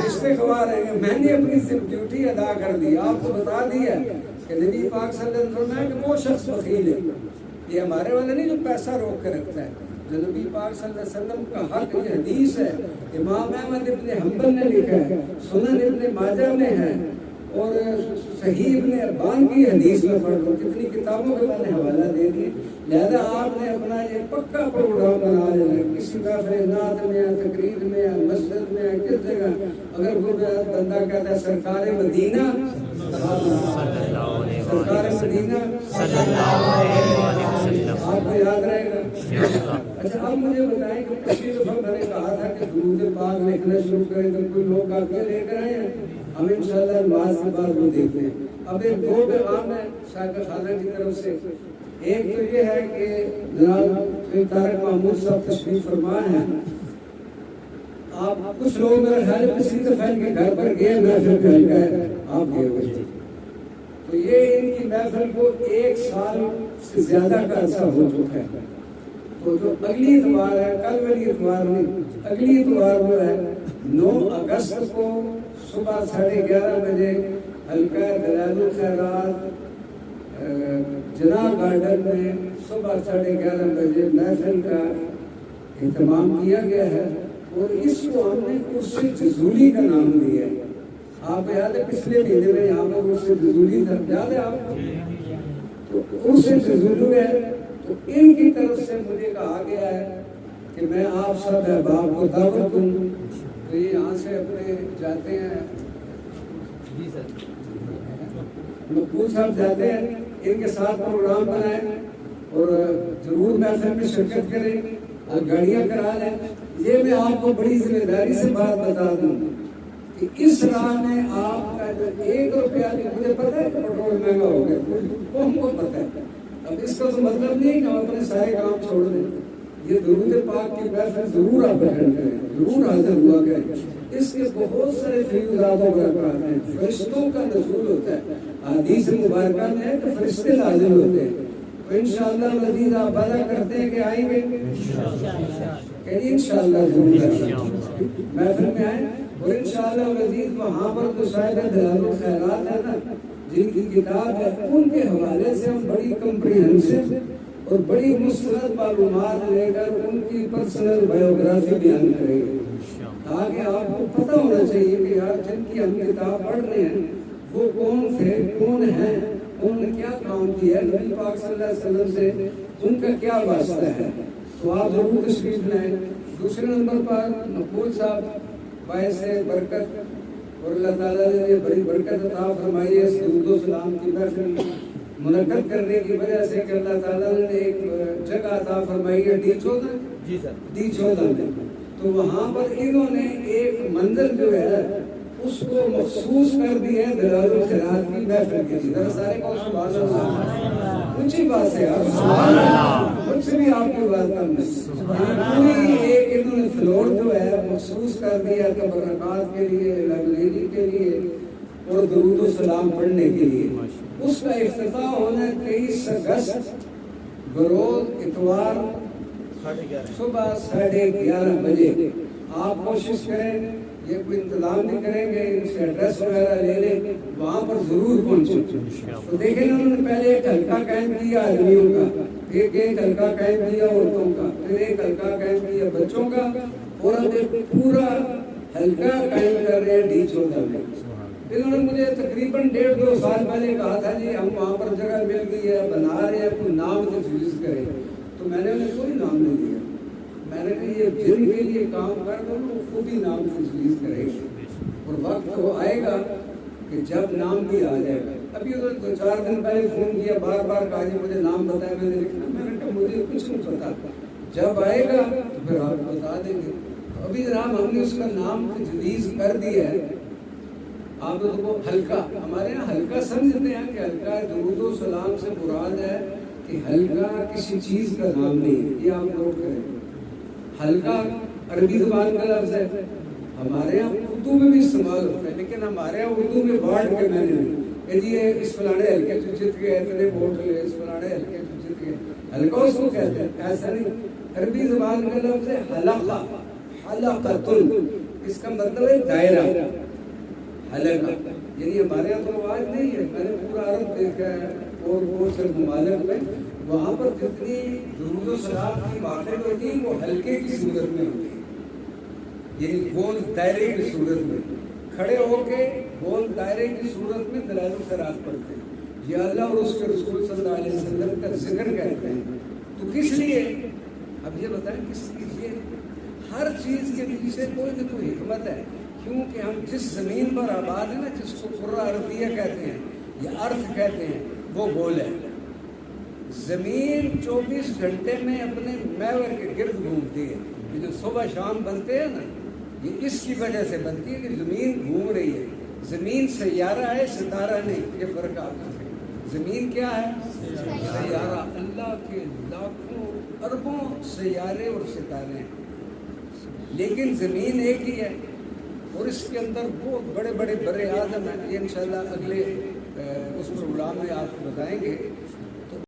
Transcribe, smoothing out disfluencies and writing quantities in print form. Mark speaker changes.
Speaker 1: استغفار ہے. میں نے اپنی صرف ڈیوٹی ادا کر دی. آپ کو بتا دیا کہ نبی پاک صلی اللہ علیہ وسلم فرمایا کہ وہ شخص بخیل ہے. یہ ہمارے والا نہیں جو پیسہ روک کے رکھتا ہے. جو نبی پاک صلی اللہ علیہ وسلم کا حق یہ حدیث ہے. امام احمد ابن حنبل نے لکھا ہے, سنن ابن ماجہ میں ہے, اور صحیح ابن حبان کی حدیث میں پڑھ لو. کتنی کتابوں کے میں نے حوالہ دے دیے. لہذا آپ نے اپنا یہ پکا پروگرام بنا لینا. کسی محفل نعت میں, تقریر میں, مسجد میں, کس جگہ اگر کوئی بندہ کہتا ہے سرکار مدینہ, سرکار مدینہ آپ کو یاد رہے گا. اچھا اب مجھے بتائیں کہ پچھلی دفعہ میں نے کہا تھا کہ درود پاک لکھنا شروع کریں تو کوئی لوگ آپ کے لے کر آئے ہیں. ہم انشاءاللہ نماز کے بعد وہ دیکھتے ہیں. اب ایک دو پیغام ہے شاہد خانہ کی طرف سے. ایک تو یہ ہے کہ جناب طارق محمود صاحب تشریف فرما ہیں. آپ کچھ لوگ میرا خیال ہے پچھلی دفعہ ان کے گھر پر گئے, محفل پھیل گئے, آپ گئے ہوئے. تو یہ ان کی محفل کو 1 سال سے زیادہ کا عرصہ ہو چکا ہے. تو جو اگلی اتوار ہے, کل والی اتوار نہیں, اگلی اتوار جو ہے 9 اگست کو صبح 11:30 بجے حلقہ دلائل الخیرات جناح گارڈن میں صبح 11:30 بجے محفل کا اہتمام کیا گیا ہے. اور اس کو ہم نے عرس جزولی کا نام دیا ہے. آپ کو یاد ہے پچھلے مہینے میں یہاں پر عرس جزولی تھا, یاد ہے آپ کو؟ تو عرس جزولی ہے. تو ان کی طرف سے مجھے کہا گیا ہے کہ میں آپ سب احباب کو دعوت دوں. تو یہ یہاں سے اپنے جاتے ہیں, مقبول صاحب جاتے ہیں, ان کے ساتھ پروگرام بنائیں اور ضرور محفل میں شرکت کریں اور گاڑیاں کرا لیں. یہ میں آپ کو بڑی ذمہ داری سے بات بتا دوں کہ اس راہ میں آپ کا جو 1 روپیہ, مجھے پتہ ہے کہ پیٹرول مہنگا ہو گیا, کون کو پتہ ہے. اب اس کا تو مطلب نہیں کہ ہم اپنے سارے کام چھوڑ دیں. یہ درود پاک کی محفل ضرور آپ اٹینڈ کریں, ضرور حاضر ہوا کریں. اس کے بہت سارے فیوزات و برکات ہیں. فرشتوں کا نزول ہوتا ہے. حدیث مبارکہ میں ہے کہ فرشتے نازل ہوتے ہیں. تو انشاءاللہ مزید آپ وعدہ کرتے ہیں کہ آئیں گے, کہ انشاءاللہ ضرور محفل میں آئیں. اور انشاءاللہ مزید وہاں پر تو صاحب دلائل الخیرات ہے نا, جن کی کتاب ہے, ان کے حوالے سے ہم بڑی کمپریہنسو اور بڑی مستند معلومات لے کر ان کی پرسنل بایوگرافی بیان کریں گے, تاکہ آپ کو پتہ ہونا چاہیے کہ یار جن کی ہم کتاب پڑھ رہے ہیں وہ کون تھے, کون ہیں, انہوں نے کیا کام کیا ہے, نبی پاک صلی اللہ علیہ وسلم سے ان کا کیا واسطہ ہے. تو آپ ضرور تشریف لائیں. دوسرے نمبر پر مقبول صاحب باعث برکت, اور اللہ تعالیٰ نے بڑی برکت عطا فرمائی ہے اس درود و سلام کی محفل منعقد کرنے کی وجہ سے کہ اللہ تعالیٰ نے ایک جگہ عطا فرمائی ہے D14 میں. تو وہاں پر انہوں نے ایک منزل جو ہے اس کو مخصوص کر دی ہے دلائل الخیرات کی محفل کے لیے. ذرا سارے کو سبحان اللہ, اونچی بات ہے یار, سبحان اللہ. مجھ سے بھی آپ کی بات کم نہیں. پوری ایک انہوں نے فلور جو ہے مخصوص کر دیا تبرکات کے لیے, لائبریری کے لیے اور درود و سلام پڑھنے کے لیے. اس کا افتتاح ہونا ہے 23 اگست بروز اتوار صبح 11:30 بجے. آپ کوشش کریں, یہ کوئی انتظام نہیں کریں گے, ان سے ایڈریس وغیرہ لے لیں, وہاں پر ضرور پہنچیں. تو دیکھیں نا, انہوں نے پہلے ایک حلقہ قائم کیا آدمیوں کا, ایک حلقہ قائم کیا عورتوں کا, پھر ایک حلقہ قائم کیا بچوں کا, اور اب ایک پورا حلقہ قائم کر رہے ہیں D14 میں. انہوں نے مجھے تقریباً 1.5-2 سال پہلے کہا تھا جی ہم وہاں پر جگہ مل گئی ہے, بنا رہے ہیں, کوئی نام تجویز کریں. تو میں نے انہیں کوئی نام نہیں دیا. میں نے کہا یہ جن کے لیے کام کر دو وہ خود ہی نام تجویز کرے گا, اور وقت وہ آئے گا کہ جب نام بھی آ جائے گا. ابھی 2-4 دن پہلے فون کیا, بار بار کہا جی مجھے نام بتایا, میں نے لکھنا. میں نے کہا مجھے کچھ نہیں پتا, جب آئے گا تو پھر آپ بتا دیں گے. ابھی جناب ہم نے اس کا نام تجویز کر دیا ہے. آپ لوگوں کو حلقہ, ہمارے یہاں حلقہ سمجھتے ہیں کہ حلقہ درود و سلام سے مراد ہے کہ حلقہ کسی چیز کا نام نہیں, یہ آپ نوٹ کریں. حلقہ عربی زبان کا لفظ ہے, ہمارے یہاں اردو میں بھی استعمال ہوتا ہے, لیکن ہمارے یہاں اردو میں بانٹ کے میں نے کہ جی اس فلانے حلقے سے جیت گئے, اتنے ووٹ لے, اس فلانے حلقے سے جیت گئے. حلقہ اس کو کہتے ہیں, ایسا نہیں. عربی زبان کا لفظ ہے حلقہ, حلقۃ. اس کا مطلب ہے دائرہ حلقہ، یعنی ہمارے یہاں تو آج نہیں ہے، میں نے پورا عرب دیکھا ہے اور وہ صرف ممالک میں، وہاں پر جتنی درود و سلام کی باتیں ہوتی ہیں وہ ہلکے کی صورت میں ہوتی ہیں، یعنی گول دائرے کی صورت میں، کھڑے ہو کے گول دائرے کی صورت میں دلائل و خیرات پڑھتے ہیں، یہ اللہ اور اس کے رسول صلی اللہ علیہ وسلم کا ذکر کہتے ہیں۔ تو کس لیے؟ اب یہ بتائیں کس لیے؟ ہر چیز کے پیچھے کوئی نہ کوئی حکمت ہے، کیونکہ ہم جس زمین پر آباد ہیں نا، جس کو قرہ ارضیہ کہتے ہیں یا ارتھ کہتے ہیں، وہ گول ہے۔ زمین 24 گھنٹے میں اپنے محور کے گرد گھومتی ہے، یہ جو صبح شام بنتے ہیں نا، یہ اس کی وجہ سے بنتی ہے کہ زمین گھوم رہی ہے۔ زمین سیارہ ہے، ستارہ نہیں، یہ فرق آپ کا۔ زمین کیا ہے؟ سیارہ۔ اللہ کے لاکھوں اربوں سیارے اور ستارے ہیں، لیکن زمین ایک ہی ہے، اور اس کے اندر بہت بڑے بڑے بر اعظم ہیں، یہ انشاءاللہ اگلے اس پروگرام میں آپ کو بتائیں گے۔